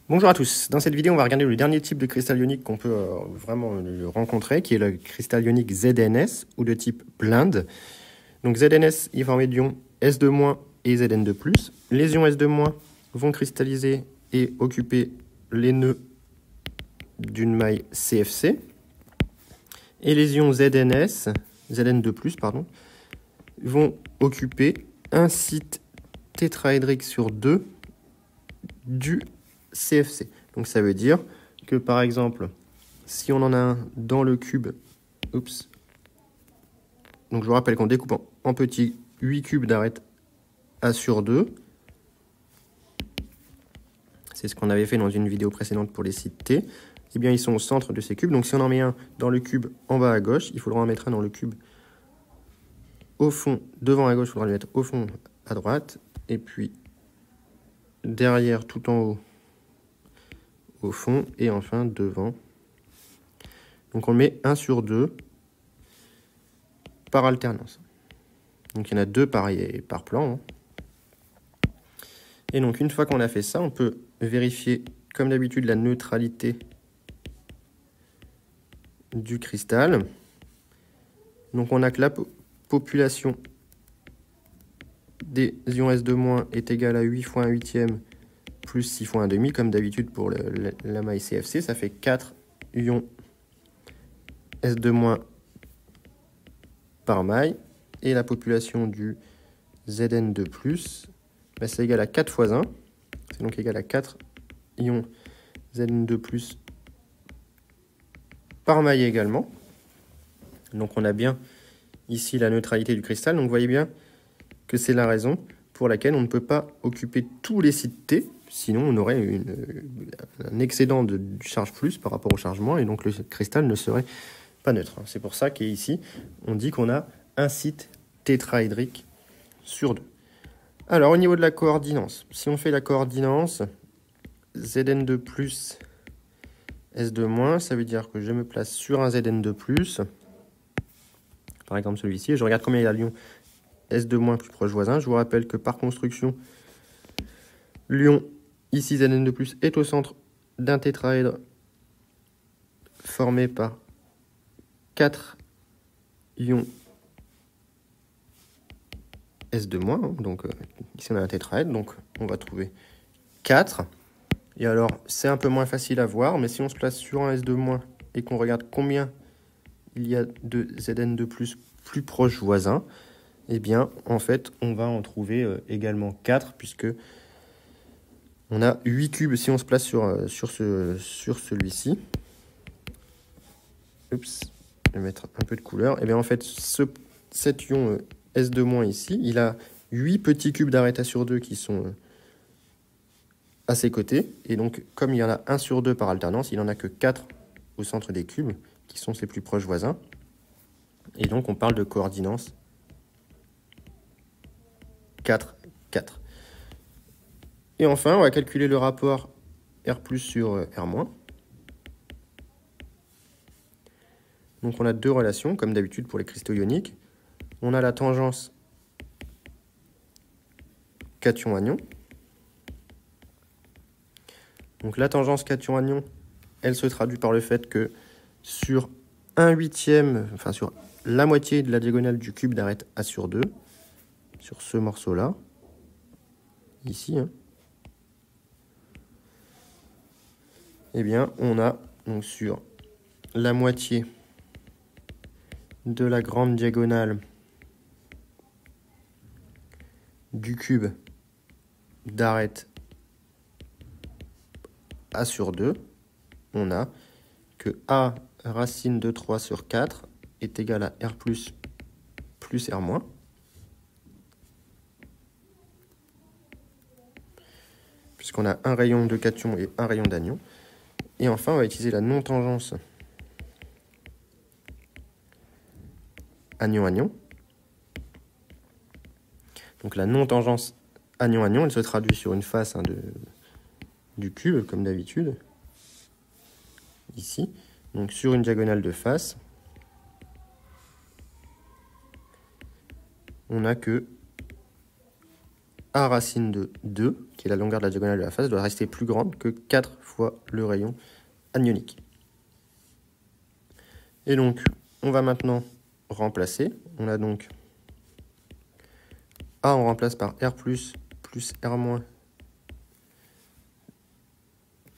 Bonjour à tous, dans cette vidéo on va regarder le dernier type de cristal ionique qu'on peut vraiment rencontrer, qui est le cristal ionique ZNS ou de type blinde. Donc ZNS il est formé d'ions S2- et Zn2+. Les ions S2- vont cristalliser et occuper les nœuds d'une maille CFC. Et les ions Zn2+, pardon, vont occuper un site tétraédrique sur 2 du CFC. Donc ça veut dire que par exemple, si on en a un dans le cube, oups, donc je vous rappelle qu'en découpant en petits 8 cubes d'arête A sur 2, c'est ce qu'on avait fait dans une vidéo précédente pour les sites T, eh bien ils sont au centre de ces cubes. Donc si on en met un dans le cube en bas à gauche, il faudra en mettre un dans le cube au fond, devant à gauche, il faudra le mettre au fond à droite, et puis derrière tout en haut au fond, et enfin devant. Donc on met 1 sur 2 par alternance. Donc il y en a 2 par plan. Hein. Et donc une fois qu'on a fait ça, on peut vérifier comme d'habitude la neutralité du cristal. Donc on a que la population des ions S2- est égale à 8 fois 1 huitième plus 6 fois 1 demi, comme d'habitude pour la maille CFC. Ça fait 4 ions S2- par maille. Et la population du Zn2+, ben c'est égal à 4 fois 1. C'est donc égal à 4 ions Zn2+ par maille également. Donc on a bien ici la neutralité du cristal. Donc vous voyez bien que c'est la raison pour laquelle on ne peut pas occuper tous les sites T, sinon on aurait un excédent de charge plus par rapport au chargement, et donc le cristal ne serait pas neutre. C'est pour ça qu'ici, on dit qu'on a un site tétraédrique sur 2. Alors au niveau de la coordinance, si on fait la coordinance Zn2+, S2-, ça veut dire que je me place sur un Zn2+, par exemple celui-ci, et je regarde combien il y a l'ion S2- plus proche voisin. Je vous rappelle que par construction, l'ion ici Zn2+ est au centre d'un tétraèdre formé par 4 ions S2-, hein, donc ici on a un tétraèdre, donc on va trouver 4. Et alors c'est un peu moins facile à voir, mais si on se place sur un S2- et qu'on regarde combien il y a de Zn2+ plus proches voisins, eh bien en fait on va en trouver également 4, puisque on a 8 cubes si on se place sur celui-ci. Oups, je vais mettre un peu de couleur. Et bien en fait, cet ion S2- ici, il a 8 petits cubes d'arête A sur 2 qui sont à ses côtés. Et donc, comme il y en a 1 sur 2 par alternance, il n'en a que 4 au centre des cubes, qui sont ses plus proches voisins. Et donc, on parle de coordinance 4, 4. Et enfin, on va calculer le rapport R+ sur R-. Donc on a deux relations, comme d'habitude pour les cristaux ioniques. On a la tangence cation-anion. Donc la tangence cation-anion, elle se traduit par le fait que sur 1/8, enfin sur la moitié de la diagonale du cube d'arête A sur 2, sur ce morceau-là, ici, hein, eh bien on a donc sur la moitié de la grande diagonale du cube d'arête A sur 2, on a que A racine de 3 sur 4 est égal à R+ plus R-. Puisqu'on a un rayon de cation et un rayon d'anion. Et enfin, on va utiliser la non-tangence anion-anion. Donc la non-tangence anion-anion, elle se traduit sur une face du cube, comme d'habitude, ici. Donc sur une diagonale de face, on n'a que A racine de 2, qui est la longueur de la diagonale de la face, doit rester plus grande que 4 fois le rayon anionique. Et donc, on va maintenant remplacer. On a donc A, on remplace par R plus R moins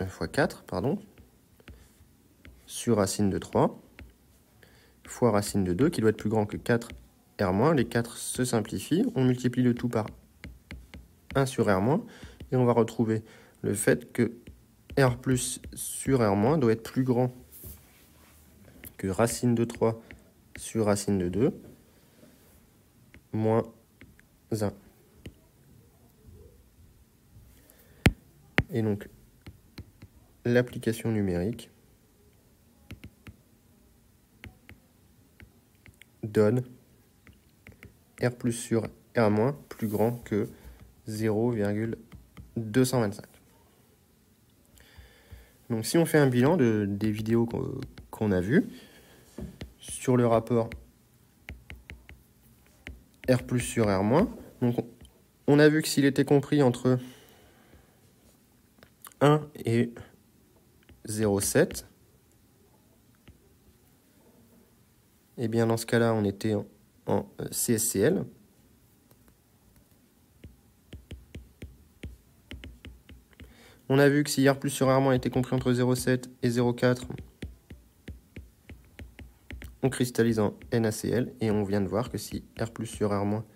fois 4, pardon, sur racine de 3, fois racine de 2, qui doit être plus grand que 4 R moins. Les 4 se simplifient. On multiplie le tout par 1 sur R moins. Et on va retrouver le fait que R plus sur R moins doit être plus grand que racine de 3 sur racine de 2, moins 1. Et donc, l'application numérique donne R plus sur R moins plus grand que 0,225. Donc si on fait un bilan des vidéos qu'on a vues, sur le rapport R plus sur R moins, donc on a vu que s'il était compris entre 1 et 0,7, et bien dans ce cas-là, on était en CSCL. On a vu que si R plus sur R moins était compris entre 0,7 et 0,4, on cristallise en NaCl, et on vient de voir que si R plus sur R moins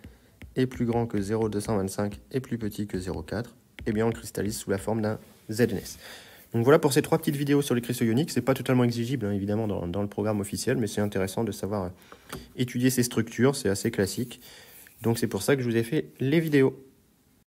est plus grand que 0,225 et plus petit que 0,4, eh bien on cristallise sous la forme d'un ZNS. Donc voilà pour ces 3 petites vidéos sur les cristaux ioniques. C'est pas totalement exigible, hein, évidemment, dans le programme officiel, mais c'est intéressant de savoir étudier ces structures, c'est assez classique. Donc c'est pour ça que je vous ai fait les vidéos.